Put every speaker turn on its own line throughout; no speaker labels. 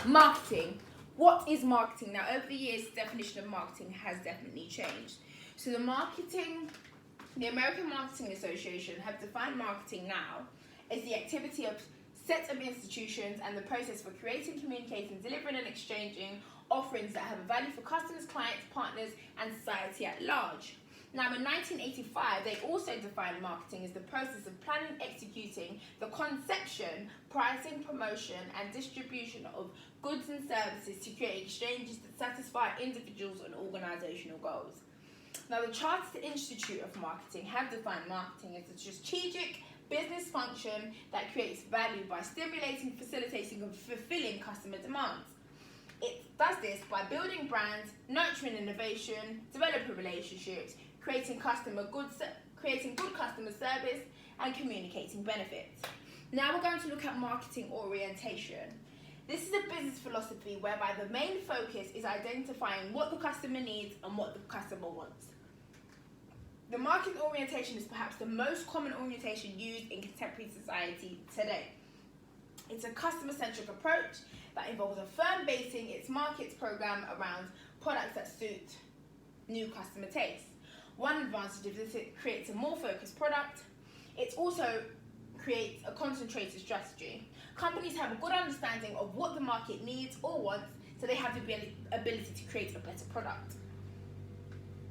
Marketing. What is marketing? Now, over the years, the definition of marketing has definitely changed. So the American Marketing Association have defined marketing now as the activity of set of institutions and the process for creating, communicating, delivering and exchanging offerings that have a value for customers, clients, partners and society at large. Now, in 1985, they also defined marketing as the process of planning, executing the conception, pricing, promotion and distribution of goods and services to create exchanges that satisfy individuals and organisational goals. Now, the Chartered Institute of Marketing have defined marketing as a strategic business function that creates value by stimulating, facilitating and fulfilling customer demands. It does this by building brands, nurturing innovation, developing relationships, creating good customer service and communicating benefits. Now we're going to look at marketing orientation. This is a business philosophy whereby the main focus is identifying what the customer needs and what the customer wants. The marketing orientation is perhaps the most common orientation used in contemporary society today. It's a customer-centric approach that involves a firm basing its markets program around products that suit new customer tastes. One advantage of this, it creates a more focused product. It also creates a concentrated strategy. Companies have a good understanding of what the market needs or wants, so they have the ability to create a better product.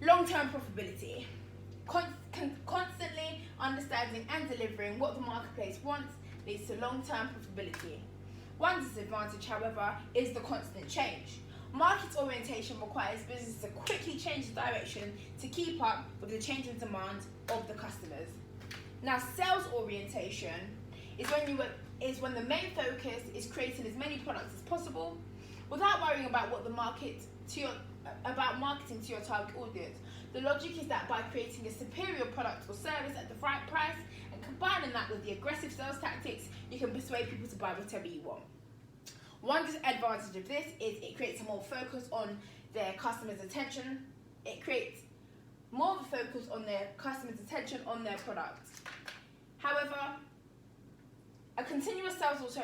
Long-term profitability. Constantly understanding and delivering what the marketplace wants leads to long-term profitability. One disadvantage, however, is the constant change. Market orientation requires businesses to quickly change the direction to keep up with the changing demands of the customers. Now, sales orientation is when the main focus is creating as many products as possible without worrying about marketing to your target audience. The logic is that by creating a superior product or service at the right price and combining that with the aggressive sales tactics, you can persuade people to buy whatever you want. One disadvantage of this is it creates a more focus on their customers' attention. It creates more of a focus on their customers' attention on their products. However, a continuous sales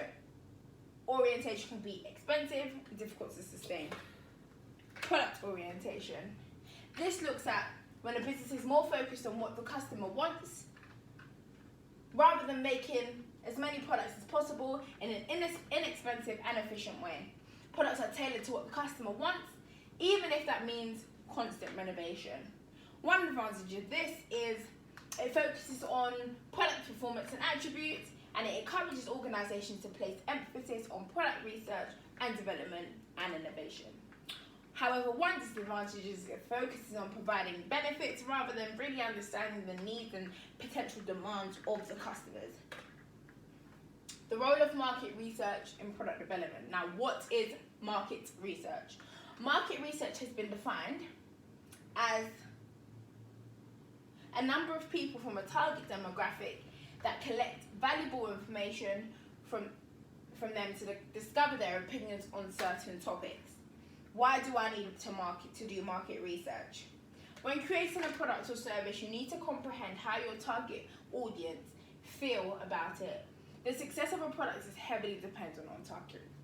orientation can be expensive and difficult to sustain. Product orientation. This looks at when a business is more focused on what the customer wants rather than making as many products as possible in an inexpensive and efficient way. Products are tailored to what the customer wants, even if that means constant renovation. One advantage of this is it focuses on product performance and attributes, and it encourages organisations to place emphasis on product research and development and innovation. However, one disadvantage is it focuses on providing benefits rather than really understanding the needs and potential demands of the customers. The role of market research in product development. Now, what is market research? Market research has been defined as a number of people from a target demographic that collect valuable information from them to discover their opinions on certain topics. Why do I need to do market research? When creating a product or service, you need to comprehend how your target audience feel about it. The success of a product is heavily dependent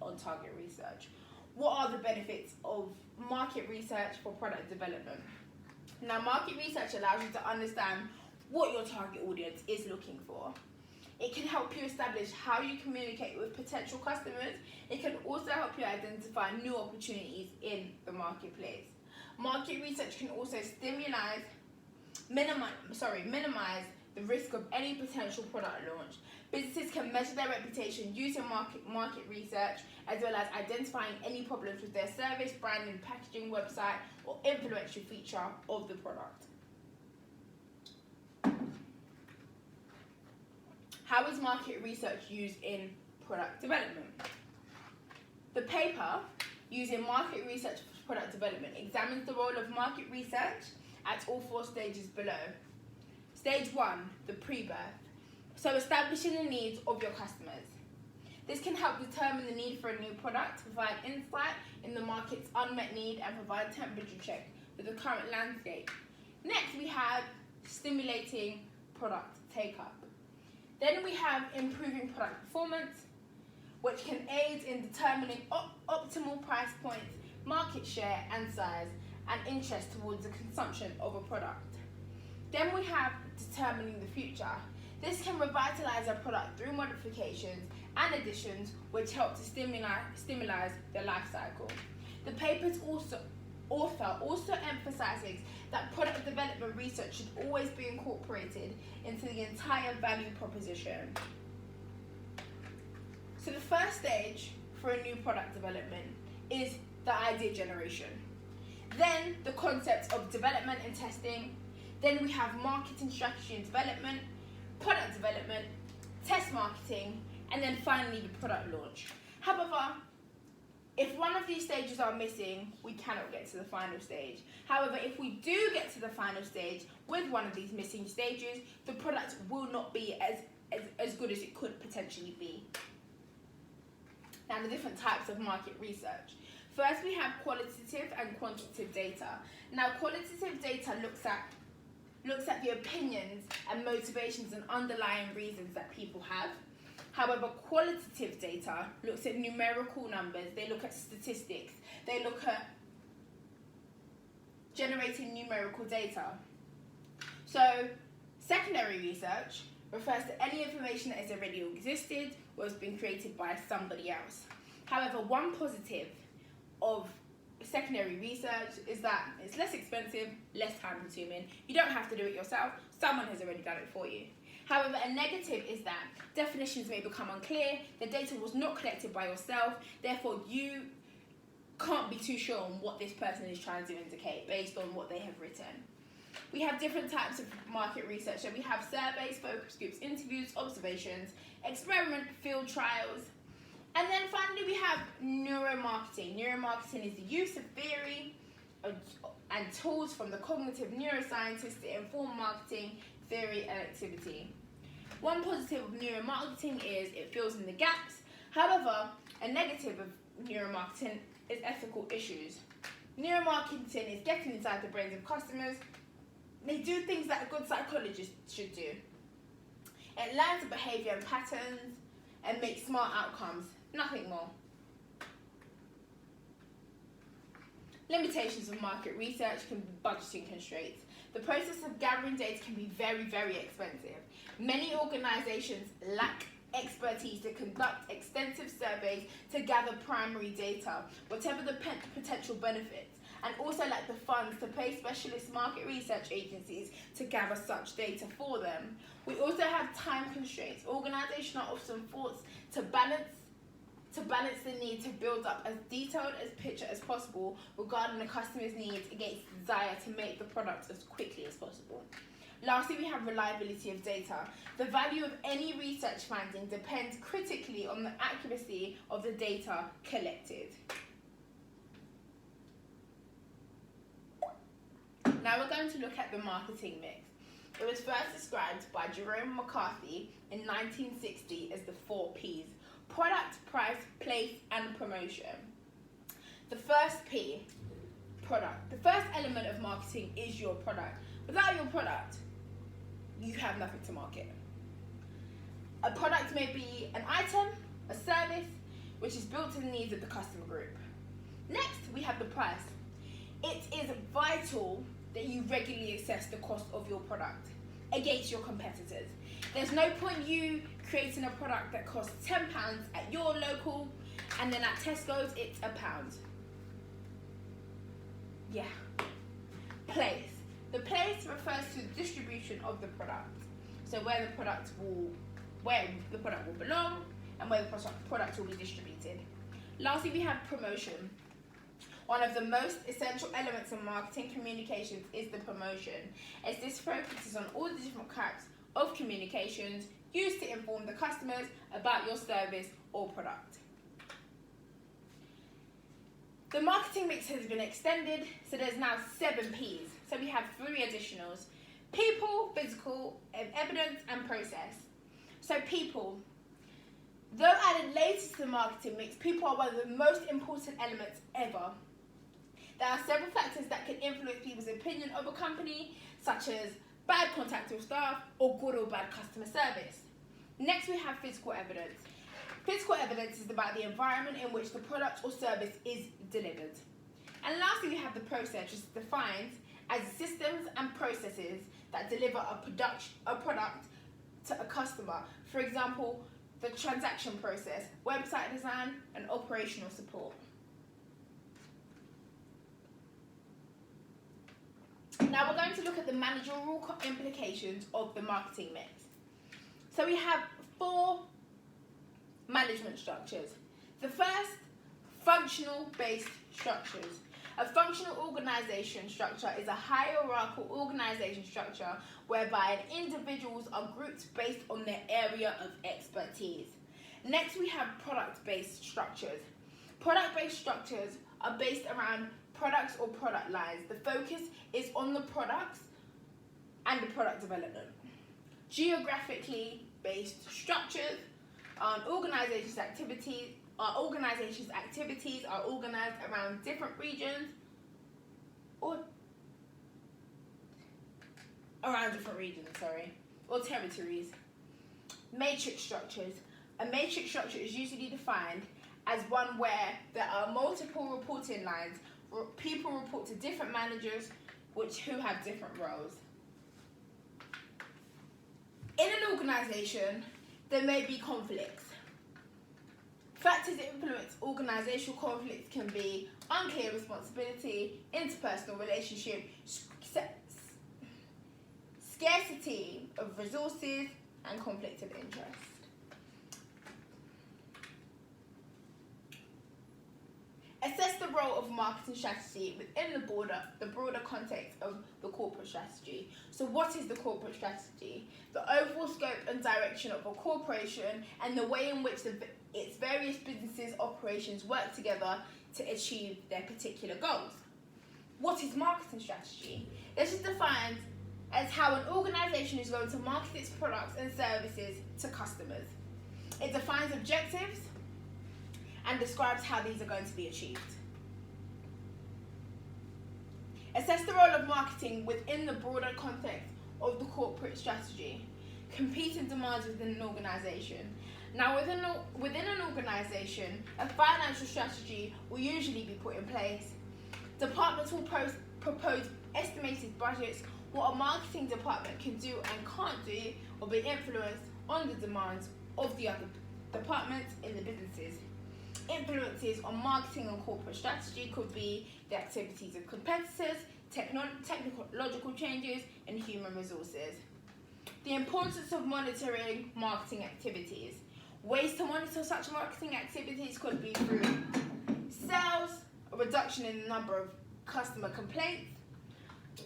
on target research. What are the benefits of market research for product development? Now, market research allows you to understand what your target audience is looking for. It can help you establish how you communicate with potential customers. It can also help you identify new opportunities in the marketplace. Market research can also minimize the risk of any potential product launch. Businesses can measure their reputation using market research, as well as identifying any problems with their service, branding, packaging, website, or influential feature of the product. How is market research used in product development? The paper, using market research for product development, examines the role of market research at all 4 stages below. Stage 1, the pre-birth. So establishing the needs of your customers. This can help determine the need for a new product, provide insight in the market's unmet need, and provide temperature check with the current landscape. Next, we have stimulating product take-up. Then we have improving product performance. which can aid in determining optimal price points, market share and size, and interest towards the consumption of a product. Then we have determining the future. This can revitalize a product through modifications and additions, which help to stimulate the life cycle. The paper's author also emphasizes that product development research should always be incorporated into the entire value proposition. So the first stage for a new product development is the idea generation. Then the concept of development and testing. Then we have marketing strategy and development, product development, test marketing, and then finally the product launch. However, if one of these stages are missing, we cannot get to the final stage. However, if we do get to the final stage with one of these missing stages, the product will not be as good as it could potentially be. Now, the different types of market research. First, we have qualitative and quantitative data. Now, qualitative data looks at the opinions and motivations and underlying reasons that people have. However, qualitative data looks at numerical numbers, they look at statistics, they look at generating numerical data. So, secondary research refers to any information that has already existed or has been created by somebody else. However, one positive of secondary research is that it's less expensive, less time consuming. You don't have to do it yourself, someone has already done it for you. However, a negative is that definitions may become unclear, the data was not collected by yourself, therefore you can't be too sure on what this person is trying to indicate based on what they have written. We have different types of market research. So we have surveys, focus groups, interviews, observations, experiment, field trials, and then finally we have neuromarketing. Neuromarketing is the use of theory and tools from the cognitive neuroscientists to inform marketing theory and activity. One positive of neuromarketing is it fills in the gaps. However, a negative of neuromarketing is ethical issues. Neuromarketing is getting inside the brains of customers. They do things that a good psychologist should do. It learns the behaviour and patterns and makes smart outcomes, nothing more. Limitations of market research can be budgeting constraints. The process of gathering data can be very, very expensive. Many organisations lack expertise to conduct extensive surveys to gather primary data, whatever the potential benefits, and also lack the funds to pay specialist market research agencies to gather such data for them. We also have time constraints. Organisations are often forced to balance the need to build up as detailed a picture as possible regarding the customer's needs against the desire to make the product as quickly as possible. Lastly, we have reliability of data. The value of any research finding depends critically on the accuracy of the data collected. Now we're going to look at the marketing mix. It was first described by Jerome McCarthy in 1960 as the 4 Ps: product, price, place, and promotion. The first P, product. The first element of marketing is your product. Without your product, you have nothing to market. A product may be an item, a service, which is built to the needs of the customer group. Next, we have the price. It is vital that you regularly assess the cost of your product against your competitors. There's no point you creating a product that costs £10 at your local and then at Tesco's it's £1. Yeah. Place. The place refers to the distribution of the product. So where the product will belong and where the product will be distributed. Lastly, we have promotion. One of the most essential elements in marketing communications is the promotion, as this focuses on all the different types of communications used to inform the customers about your service or product. The marketing mix has been extended, so there's now 7 Ps. So we have 3 additionals: people, physical, evidence, and process. So people. Though added later to the marketing mix, people are one of the most important elements ever. There are several factors that can influence people's opinion of a company, such as bad contact with staff or good or bad customer service. Next, we have physical evidence. Physical evidence is about the environment in which the product or service is delivered. And lastly, we have the process, which is defined as systems and processes that deliver a product to a customer. For example, the transaction process, website design, and operational support. Now we're going to look at the managerial implications of the marketing mix. So we have 4 management structures. The first, functional-based structures. A functional organization structure is a hierarchical organization structure whereby individuals are grouped based on their area of expertise. Next, we have product-based structures. Product-based structures are based around products or product lines. The focus is on the products and the product development. Geographically based structures, organizations' activities are organized around different regions or territories. Matrix structures. A matrix structure is usually defined as one where there are multiple reporting lines. People report to different managers who have different roles. In an organization, there may be conflicts. Factors that influence organizational conflicts can be unclear responsibility, interpersonal relationship, scarcity of resources, and conflict of interest. Assess the role of marketing strategy within the broader context of the corporate strategy. So what is the corporate strategy? The overall scope and direction of a corporation and the way in which its various businesses operations work together to achieve their particular goals. What is marketing strategy? This is defined as how an organization is going to market its products and services to customers. It defines objectives and describes how these are going to be achieved. Assess the role of marketing within the broader context of the corporate strategy. Competing demands within an organization. Now, within an organization, a financial strategy will usually be put in place. Departments will propose estimated budgets. What a marketing department can do and can't do will be influenced on the demands of the other departments in the businesses. Influences on marketing and corporate strategy could be the activities of competitors, technological changes, and human resources. The importance of monitoring marketing activities. Ways to monitor such marketing activities could be through sales, a reduction in the number of customer complaints,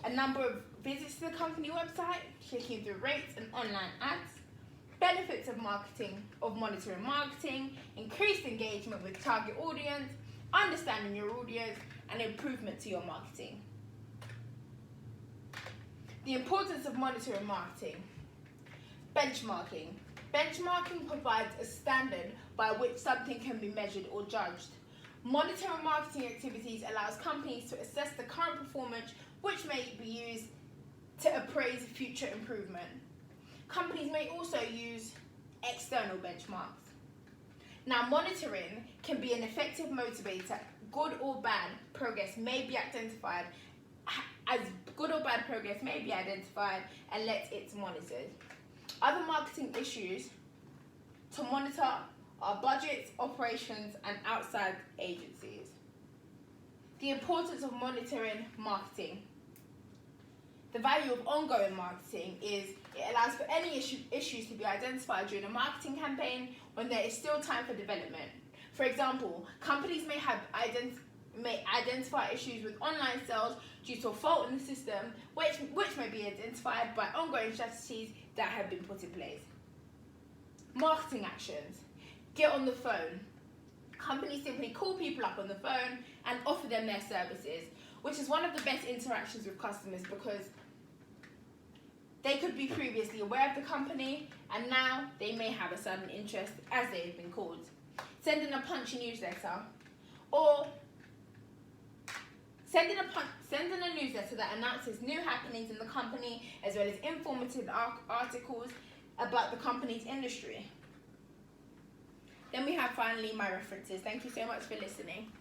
a number of visits to the company website, clicking through rates and online ads, benefits of monitoring marketing, increased engagement with target audience, understanding your audience, and improvement to your marketing. The importance of monitoring marketing. Benchmarking. Benchmarking provides a standard by which something can be measured or judged. Monitoring marketing activities allows companies to assess the current performance, which may be used to appraise future improvement. Companies may also use external benchmarks. Now, monitoring can be an effective motivator. Good or bad progress may be identified and it's monitored. Other marketing issues to monitor are budgets, operations, and outside agencies. The importance of monitoring marketing. The value of ongoing marketing is it allows for any issues to be identified during a marketing campaign when there is still time for development. For example, companies may identify issues with online sales due to a fault in the system, which may be identified by ongoing strategies that have been put in place. Marketing actions. Get on the phone. Companies simply call people up on the phone and offer them their services, which is one of the best interactions with customers because they could be previously aware of the company and now they may have a sudden interest as they have been called. Sending a punchy newsletter or sending a newsletter that announces new happenings in the company as well as informative articles about the company's industry. Then we have finally my references. Thank you so much for listening.